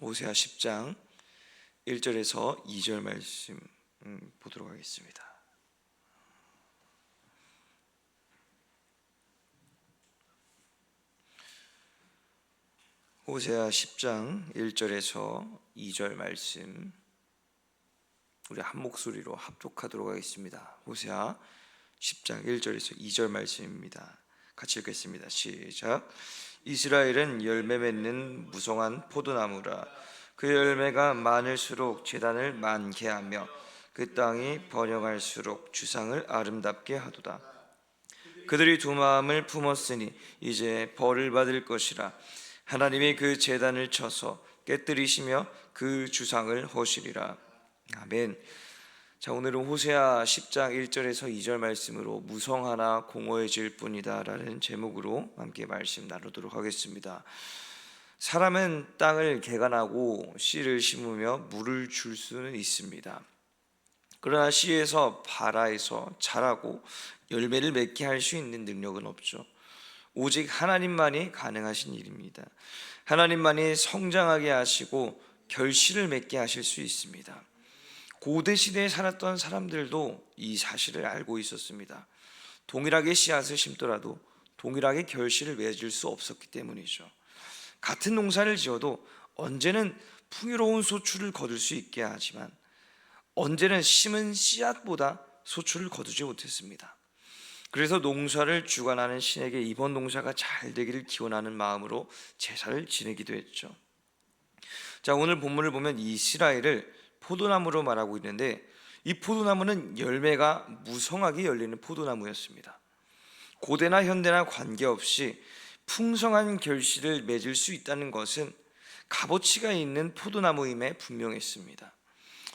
호세아 10장 1절에서 2절 말씀 보도록 하겠습니다. 호세아 10장 1절에서 2절 말씀 우리 한 목소리로 합독하도록 하겠습니다. 호세아 10장 1절에서 2절 말씀입니다. 같이 읽겠습니다. 시작. 이스라엘은 열매 맺는 무성한 포도나무라. 그 열매가 많을수록 제단을 많게 하며 그 땅이 번영할수록 주상을 아름답게 하도다. 그들이 두 마음을 품었으니 이제 벌을 받을 것이라. 하나님이 그 제단을 쳐서 깨뜨리시며 그 주상을 허시리라. 아멘. 자, 오늘은 호세아 10장 1절에서 2절 말씀으로 무성하나 공허해질 뿐이다 라는 제목으로 함께 말씀 나누도록 하겠습니다. 사람은 땅을 개간하고 씨를 심으며 물을 줄 수는 있습니다. 그러나 씨에서 발아에서 자라고 열매를 맺게 할 수 있는 능력은 없죠. 오직 하나님만이 가능하신 일입니다. 하나님만이 성장하게 하시고 결실을 맺게 하실 수 있습니다. 고대 시대에 살았던 사람들도 이 사실을 알고 있었습니다. 동일하게 씨앗을 심더라도 동일하게 결실을 맺을 수 없었기 때문이죠. 같은 농사를 지어도 언제는 풍요로운 소출을 거둘 수 있게 하지만 언제는 심은 씨앗보다 소출을 거두지 못했습니다. 그래서 농사를 주관하는 신에게 이번 농사가 잘 되기를 기원하는 마음으로 제사를 지내기도 했죠. 자, 오늘 본문을 보면 이스라엘을 포도나무로 말하고 있는데 이 포도나무는 열매가 무성하게 열리는 포도나무였습니다. 고대나 현대나 관계없이 풍성한 결실을 맺을 수 있다는 것은 값어치가 있는 포도나무임에 분명했습니다.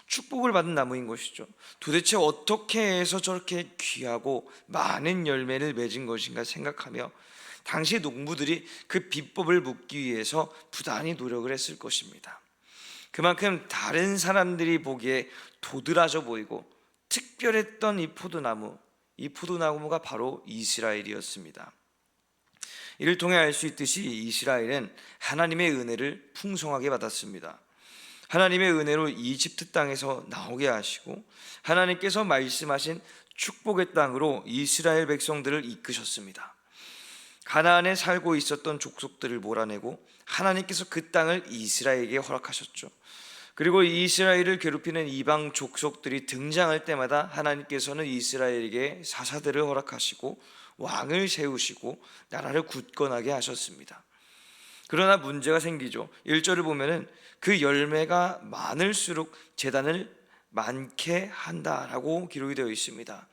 축복을 받은 나무인 것이죠. 도대체 어떻게 해서 저렇게 귀하고 많은 열매를 맺은 것인가 생각하며 당시 농부들이 그 비법을 묻기 위해서 부단히 노력을 했을 것입니다. 그만큼 다른 사람들이 보기에 도드라져 보이고 특별했던 이 포도나무가 바로 이스라엘이었습니다. 이를 통해 알 수 있듯이 이스라엘은 하나님의 은혜를 풍성하게 받았습니다. 하나님의 은혜로 이집트 땅에서 나오게 하시고 하나님께서 말씀하신 축복의 땅으로 이스라엘 백성들을 이끄셨습니다. 가나안에 살고 있었던 족속들을 몰아내고 하나님께서 그 땅을 이스라엘에게 허락하셨죠. 그리고 이스라엘을 괴롭히는 이방 족속들이 등장할 때마다 하나님께서는 이스라엘에게 사사들을 허락하시고 왕을 세우시고 나라를 굳건하게 하셨습니다. 그러나 문제가 생기죠. 1절을 보면은 그 열매가 많을수록 제단을 많게 한다라고 기록이 되어 있습니다.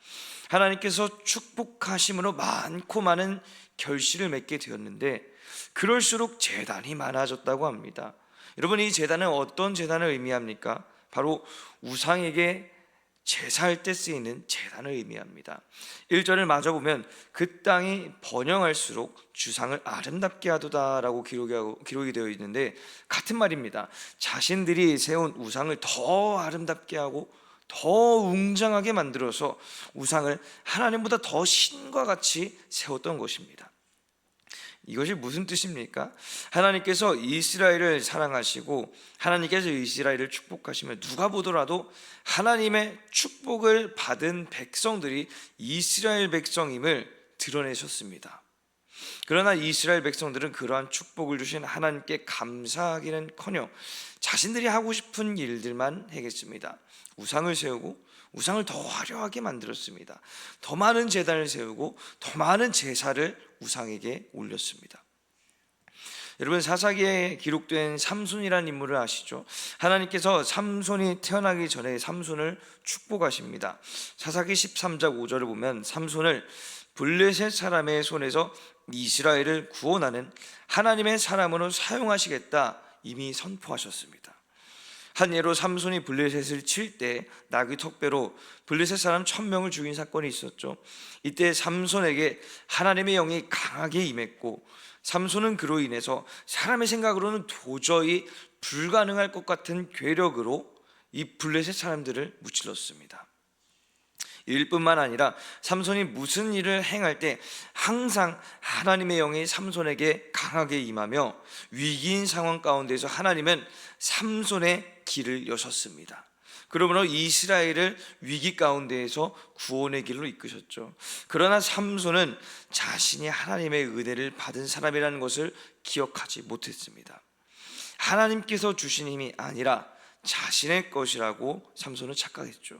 하나님께서 축복하심으로 많고 많은 결실을 맺게 되었는데 그럴수록 제단이 많아졌다고 합니다. 여러분, 이 제단은 어떤 제단을 의미합니까? 바로 우상에게 제사할 때 쓰이는 제단을 의미합니다. 1절을 마저 보면 그 땅이 번영할수록 주상을 아름답게 하도다라고 기록이 되어 있는데 같은 말입니다. 자신들이 세운 우상을 더 아름답게 하고 더 웅장하게 만들어서 우상을 하나님보다 더 신과 같이 세웠던 것입니다. 이것이 무슨 뜻입니까? 하나님께서 이스라엘을 사랑하시고 하나님께서 이스라엘을 축복하시면 누가 보더라도 하나님의 축복을 받은 백성들이 이스라엘 백성임을 드러내셨습니다. 그러나 이스라엘 백성들은 그러한 축복을 주신 하나님께 감사하기는커녕 자신들이 하고 싶은 일들만 하겠습니다. 우상을 세우고 우상을 더 화려하게 만들었습니다. 더 많은 제단을 세우고 더 많은 제사를 우상에게 올렸습니다. 여러분, 사사기에 기록된 삼손이라는 인물을 아시죠? 하나님께서 삼손이 태어나기 전에 삼손을 축복하십니다. 사사기 13장 5절을 보면 삼손을 블레셋 사람의 손에서 이스라엘을 구원하는 하나님의 사람으로 사용하시겠다 이미 선포하셨습니다. 한 예로 삼손이 블레셋을 칠 때 나귀 턱배로 블레셋 사람 1000명을 죽인 사건이 있었죠. 이때 삼손에게 하나님의 영이 강하게 임했고 삼손은 그로 인해서 사람의 생각으로는 도저히 불가능할 것 같은 괴력으로 이 블레셋 사람들을 무찔렀습니다. 일뿐만 아니라 삼손이 무슨 일을 행할 때 항상 하나님의 영이 삼손에게 강하게 임하며 위기인 상황 가운데서 하나님은 삼손의 길을 여셨습니다. 그러므로 이스라엘을 위기 가운데에서 구원의 길로 이끄셨죠. 그러나 삼손은 자신이 하나님의 은혜를 받은 사람이라는 것을 기억하지 못했습니다. 하나님께서 주신 힘이 아니라 자신의 것이라고 삼손은 착각했죠.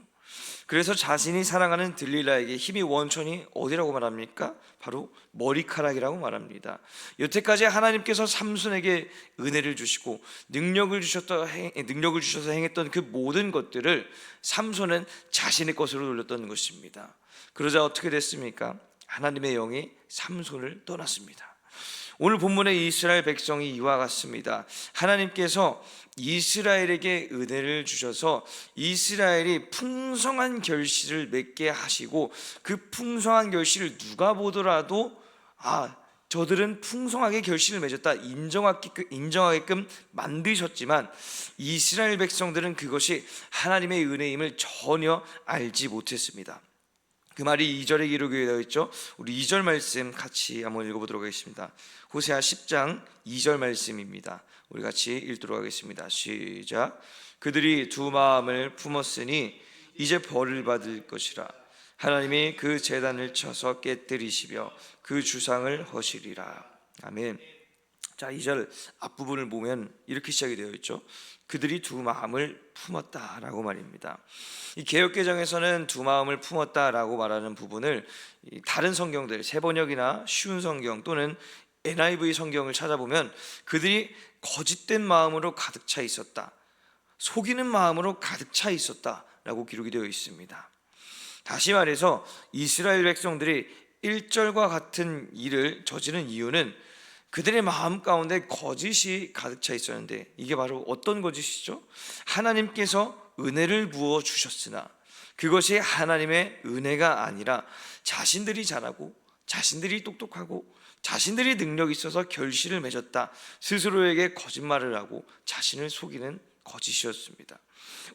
그래서 자신이 사랑하는 들릴라에게 힘이 원천이 어디라고 말합니까? 바로 머리카락이라고 말합니다. 여태까지 하나님께서 삼손에게 은혜를 주시고 능력을 주셔서 행했던 그 모든 것들을 삼손은 자신의 것으로 돌렸던 것입니다. 그러자 어떻게 됐습니까? 하나님의 영이 삼손을 떠났습니다. 오늘 본문의 이스라엘 백성이 이와 같습니다. 하나님께서 이스라엘에게 은혜를 주셔서 이스라엘이 풍성한 결실을 맺게 하시고 그 풍성한 결실을 누가 보더라도 저들은 풍성하게 결실을 맺었다 인정하게끔 만드셨지만 이스라엘 백성들은 그것이 하나님의 은혜임을 전혀 알지 못했습니다. 그 말이 2절에 기록이 되어 있죠. 우리 2절 말씀 같이 한번 읽어보도록 하겠습니다. 호세아 10장 2절 말씀입니다. 우리 같이 읽도록 하겠습니다. 시작. 그들이 두 마음을 품었으니 이제 벌을 받을 것이라. 하나님이 그 제단을 쳐서 깨뜨리시며 그 주상을 허시리라. 아멘. 자, 2절 앞부분을 보면 이렇게 시작이 되어 있죠. 그들이 두 마음을 품었다라고 말입니다. 이 개역개정에서는 두 마음을 품었다라고 말하는 부분을 다른 성경들 세번역이나 쉬운 성경 또는 NIV 성경을 찾아보면 그들이 거짓된 마음으로 가득 차 있었다, 속이는 마음으로 가득 차 있었다라고 기록이 되어 있습니다. 다시 말해서 이스라엘 백성들이 1절과 같은 일을 저지른 이유는 그들의 마음 가운데 거짓이 가득 차 있었는데, 이게 바로 어떤 거짓이죠? 하나님께서 은혜를 부어 주셨으나 그것이 하나님의 은혜가 아니라 자신들이 잘하고 자신들이 똑똑하고 자신들이 능력이 있어서 결실을 맺었다, 스스로에게 거짓말을 하고 자신을 속이는 거짓이었습니다.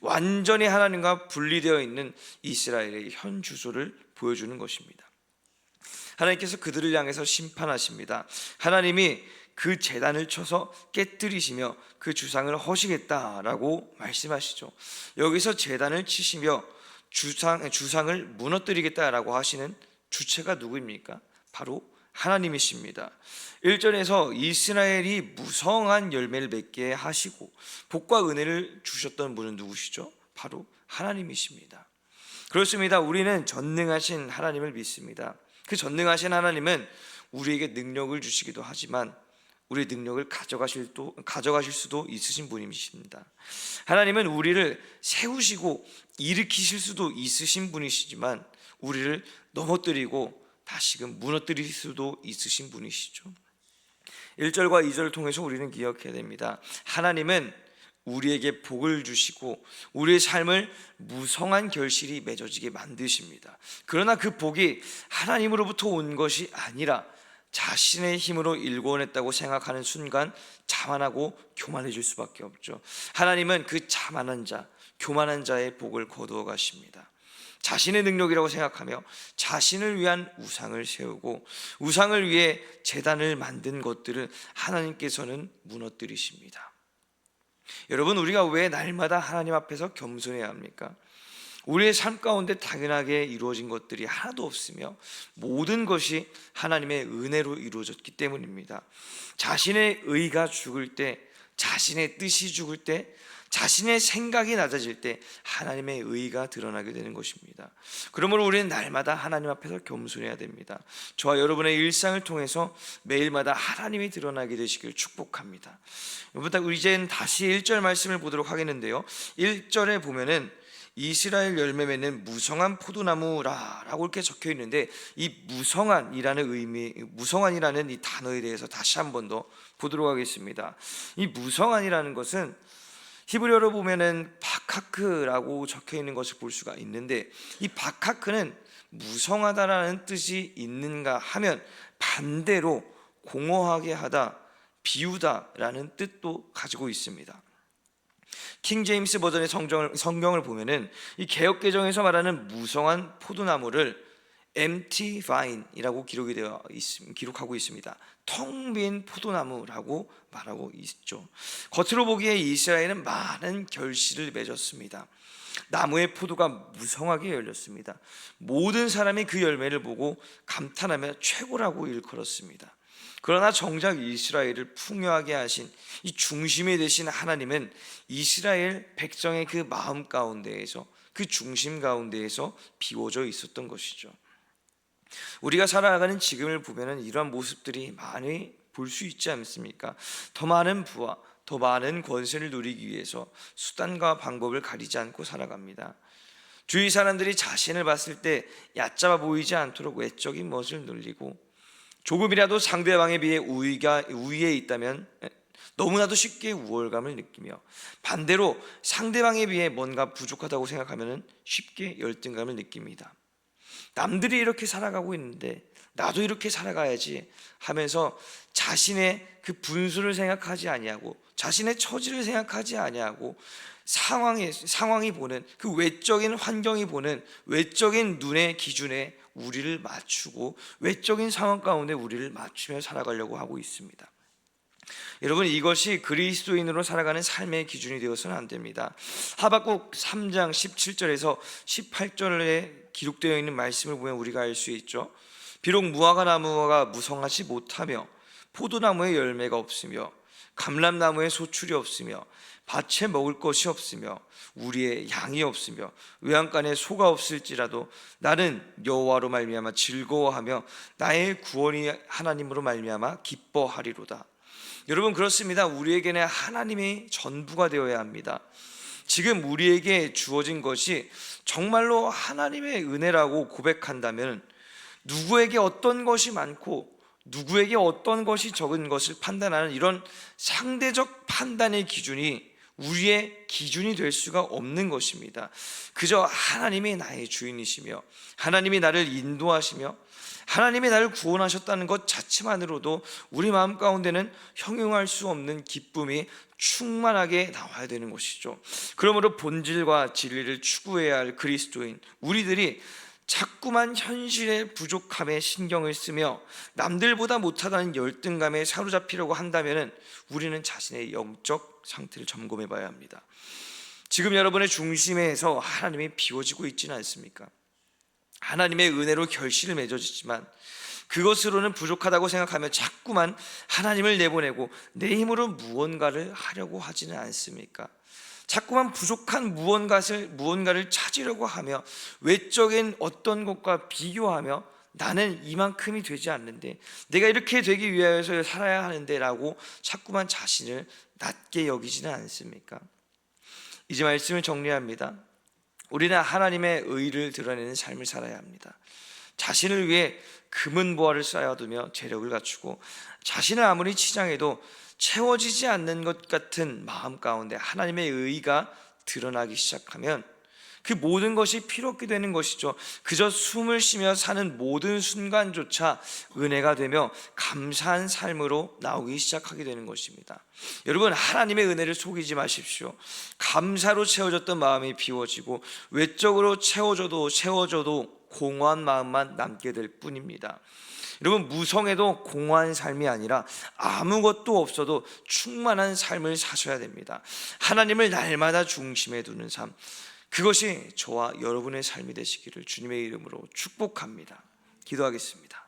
완전히 하나님과 분리되어 있는 이스라엘의 현 주소를 보여주는 것입니다. 하나님께서 그들을 향해서 심판하십니다. 하나님이 그 제단을 쳐서 깨뜨리시며 그 주상을 허시겠다라고 말씀하시죠. 여기서 제단을 치시며 주상을 무너뜨리겠다라고 하시는 주체가 누구입니까? 바로 하나님이십니다. 1절에서 이스라엘이 무성한 열매를 맺게 하시고 복과 은혜를 주셨던 분은 누구시죠? 바로 하나님이십니다. 그렇습니다. 우리는 전능하신 하나님을 믿습니다. 그 전능하신 하나님은 우리에게 능력을 주시기도 하지만 우리의 능력을 가져가실 수도 있으신 분이십니다. 하나님은 우리를 세우시고 일으키실 수도 있으신 분이시지만 우리를 넘어뜨리고 다시금 무너뜨릴 수도 있으신 분이시죠. 1절과 2절을 통해서 우리는 기억해야 됩니다. 하나님은 우리에게 복을 주시고 우리의 삶을 무성한 결실이 맺어지게 만드십니다. 그러나 그 복이 하나님으로부터 온 것이 아니라 자신의 힘으로 일궈냈다고 생각하는 순간 자만하고 교만해질 수밖에 없죠. 하나님은 그 자만한 자, 교만한 자의 복을 거두어 가십니다. 자신의 능력이라고 생각하며 자신을 위한 우상을 세우고 우상을 위해 제단을 만든 것들을 하나님께서는 무너뜨리십니다. 여러분, 우리가 왜 날마다 하나님 앞에서 겸손해야 합니까? 우리의 삶 가운데 당연하게 이루어진 것들이 하나도 없으며 모든 것이 하나님의 은혜로 이루어졌기 때문입니다. 자신의 의가 죽을 때, 자신의 뜻이 죽을 때, 자신의 생각이 낮아질 때 하나님의 의가 드러나게 되는 것입니다. 그러므로 우리는 날마다 하나님 앞에서 겸손해야 됩니다. 저와 여러분의 일상을 통해서 매일마다 하나님이 드러나게 되시길 축복합니다. 여러분, 이제는 다시 1절 말씀을 보도록 하겠는데요, 1절에 보면은 이스라엘 열매 맺는 무성한 포도나무라고 이렇게 적혀 있는데, 이 무성한이라는 이 단어에 대해서 다시 한 번 더 보도록 하겠습니다. 이 무성한이라는 것은 히브리어로 보면은 바카크라고 적혀 있는 것을 볼 수가 있는데, 이 바카크는 무성하다라는 뜻이 있는가 하면 반대로 공허하게 하다, 비우다라는 뜻도 가지고 있습니다. 킹 제임스 버전의 성경을 보면은 이 개역 개정에서 말하는 무성한 포도나무를 empty vine이라고 기록하고 있습니다. 텅 빈 포도나무라고 말하고 있죠. 겉으로 보기에 이스라엘은 많은 결실을 맺었습니다. 나무의 포도가 무성하게 열렸습니다. 모든 사람이 그 열매를 보고 감탄하며 최고라고 일컬었습니다. 그러나 정작 이스라엘을 풍요하게 하신 이 중심이 되신 하나님은 이스라엘 백성의 그 마음 가운데에서, 그 중심 가운데에서 비워져 있었던 것이죠. 우리가 살아가는 지금을 보면은 이러한 모습들이 많이 볼 수 있지 않습니까? 더 많은 부와 더 많은 권세를 누리기 위해서 수단과 방법을 가리지 않고 살아갑니다. 주위 사람들이 자신을 봤을 때 얕잡아 보이지 않도록 외적인 멋을 늘리고, 조금이라도 상대방에 비해 우위에 있다면 너무나도 쉽게 우월감을 느끼며, 반대로 상대방에 비해 뭔가 부족하다고 생각하면 쉽게 열등감을 느낍니다. 남들이 이렇게 살아가고 있는데 나도 이렇게 살아가야지 하면서 자신의 그 분수를 생각하지 아니하고, 자신의 처지를 생각하지 아니하고, 상황이 보는 그 외적인 환경이 보는 외적인 눈의 기준에 우리를 맞추고, 외적인 상황 가운데 우리를 맞추며 살아가려고 하고 있습니다. 여러분, 이것이 그리스도인으로 살아가는 삶의 기준이 되어서는 안 됩니다. 하박국 3장 17절에서 18절에 기록되어 있는 말씀을 보면 우리가 알 수 있죠. 비록 무화과 나무가 무성하지 못하며 포도나무에 열매가 없으며 감람나무에 소출이 없으며 밭에 먹을 것이 없으며 우리의 양이 없으며 외양간에 소가 없을지라도 나는 여호와로 말미암아 즐거워하며 나의 구원이 하나님으로 말미암아 기뻐하리로다. 여러분, 그렇습니다. 우리에게는 하나님이 전부가 되어야 합니다. 지금 우리에게 주어진 것이 정말로 하나님의 은혜라고 고백한다면, 누구에게 어떤 것이 많고 누구에게 어떤 것이 적은 것을 판단하는 이런 상대적 판단의 기준이 우리의 기준이 될 수가 없는 것입니다. 그저 하나님이 나의 주인이시며 하나님이 나를 인도하시며 하나님이 나를 구원하셨다는 것 자체만으로도 우리 마음 가운데는 형용할 수 없는 기쁨이 충만하게 나와야 되는 것이죠. 그러므로 본질과 진리를 추구해야 할 그리스도인 우리들이 자꾸만 현실의 부족함에 신경을 쓰며 남들보다 못하다는 열등감에 사로잡히려고 한다면 우리는 자신의 영적 상태를 점검해 봐야 합니다. 지금 여러분의 중심에서 하나님이 비워지고 있지는 않습니까? 하나님의 은혜로 결실을 맺어지지만 그것으로는 부족하다고 생각하며 자꾸만 하나님을 내보내고 내 힘으로 무언가를 하려고 하지는 않습니까? 자꾸만 부족한 무언가를 찾으려고 하며 외적인 어떤 것과 비교하며 나는 이만큼이 되지 않는데, 내가 이렇게 되기 위해서 살아야 하는데 라고 자꾸만 자신을 낮게 여기지는 않습니까? 이제 말씀을 정리합니다. 우리는 하나님의 의를 드러내는 삶을 살아야 합니다. 자신을 위해 금은 보화를 쌓아두며 재력을 갖추고 자신을 아무리 치장해도 채워지지 않는 것 같은 마음 가운데 하나님의 의가 드러나기 시작하면 그 모든 것이 필요 없게 되는 것이죠. 그저 숨을 쉬며 사는 모든 순간조차 은혜가 되며 감사한 삶으로 나오기 시작하게 되는 것입니다. 여러분, 하나님의 은혜를 속이지 마십시오. 감사로 채워졌던 마음이 비워지고 외적으로 채워져도 공허한 마음만 남게 될 뿐입니다. 여러분, 무성해도 공허한 삶이 아니라 아무것도 없어도 충만한 삶을 사셔야 됩니다. 하나님을 날마다 중심에 두는 삶, 그것이 저와 여러분의 삶이 되시기를 주님의 이름으로 축복합니다. 기도하겠습니다.